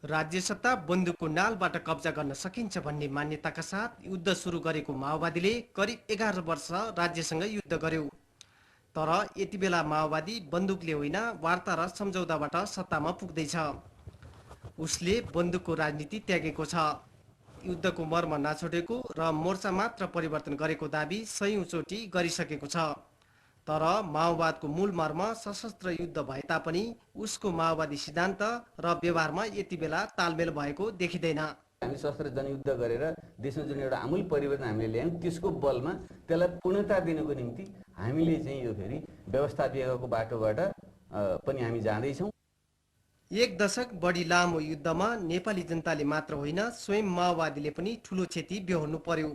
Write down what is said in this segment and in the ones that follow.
राज्य सत्ता बन्दुकको नालबाट कब्जा गर्न सकिन्छ भन्ने मान्यताका साथ युद्ध सुरु गरेको माओवादीले करिब 11 वर्ष राज्यसँग युद्ध गर्यो। तर यति बेला माओवादी बन्दुकले होइन वार्ता र सम्झौताबाट सत्तामा पुग्दैछ। उसले बन्दुकको राजनीति त्यागेको छ। युद्धको मर्म नछोडेको र मोर्चा मात्र परिवर्तन गरेको दाबी सयौँचोटि गरिसकेको छ। तर माओवादको मूल मर्म सशस्त्र युद्ध भए तापनि उसको माओवादी सिद्धान्त र व्यवहारमा यति बेला तालमेल भएको देखिँदैन। हामी सशस्त्र जनयुद्ध गरेर देशमा जुन एउटा आमूल परिवर्तन हामीले ल्यायौँ त्यसको बलमा त्यसलाई पूर्णता दिनको निम्ति हामीले चाहिँ यो फेरि व्यवस्थापिकाको बाटोबाट पनि हामी जाँदैछौँ। एक दशक बढी लामो युद्धमा नेपाली जनताले मात्र होइन स्वयं माओवादीले पनि ठुलो क्षति बेहोर्नु पर्यो,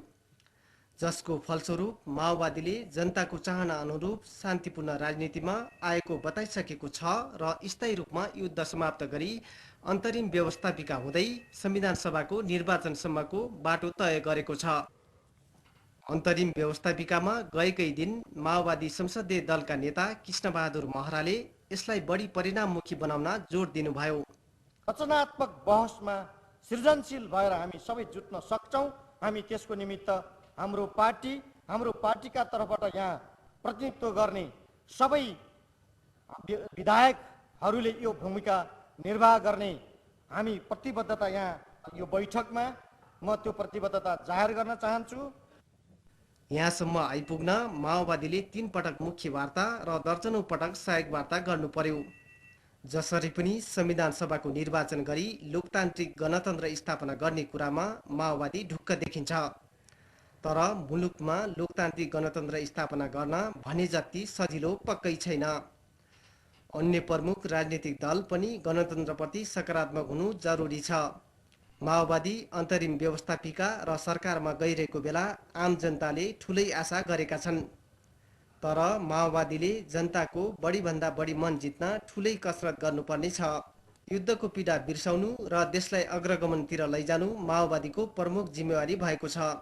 जसको फलस्वरूप माओवादीले जनताको चाहना अनुरूप शान्तिपूर्ण राजनीतिमा आएको बताइसकेको छ र स्थायी रूपमा युद्ध समाप्त गरी अन्तरिम व्यवस्थापिका हुँदै संविधान सभाको निर्वाचनसम्मको बाटो तय गरेको छ। अन्तरिम व्यवस्थापिकामा गएकै दिन माओवादी संसदीय दलका नेता कृष्णबहादुर महराले यसलाई बढी परिणाममुखी बनाउन जोड दिनुभयो। रचनात्मक बहसमा सृजनशील भएर हामी सबै जुट्न सक्छौँ। हामी त्यसको निमित्त हाम्रो पार्टीका तर्फबाट यहाँ प्रतिनिधित्व गर्ने सबै विधायकहरूले यो भूमिका निर्वाह गर्ने हामी प्रतिबद्धता यहाँ यो बैठकमा म त्यो प्रतिबद्धता जाहेर गर्न चाहन्छु। यहाँसम्म आइपुग्न माओवादीले 3 पटक मुख्य वार्ता र दर्जनौं पटक सहायक वार्ता गर्नु पर्यो। जसरी पनि संविधान सभाको निर्वाचन गरी लोकतान्त्रिक गणतन्त्र स्थापना गर्ने कुरामा माओवादी ढुक्क देखिन्छ। तर मुलुकमा लोकतान्त्रिक गणतन्त्र स्थापना गर्न भने जति सजिलो पक्कै छैन। अन्य प्रमुख राजनीतिक दल पनि गणतन्त्रप्रति सकारात्मक हुनु जरुरी छ। माओवादी अन्तरिम व्यवस्थापिका र सरकारमा गइरहेको बेला आम जनताले ठुलै आशा गरेका छन्। तर माओवादीले जनताको बढीभन्दा बढी मन जित्न ठुलै कसरत गर्नुपर्ने छ। युद्धको पीडा बिर्साउनु र देशलाई अग्रगमनतिर लैजानु माओवादीको प्रमुख जिम्मेवारी भएको छ।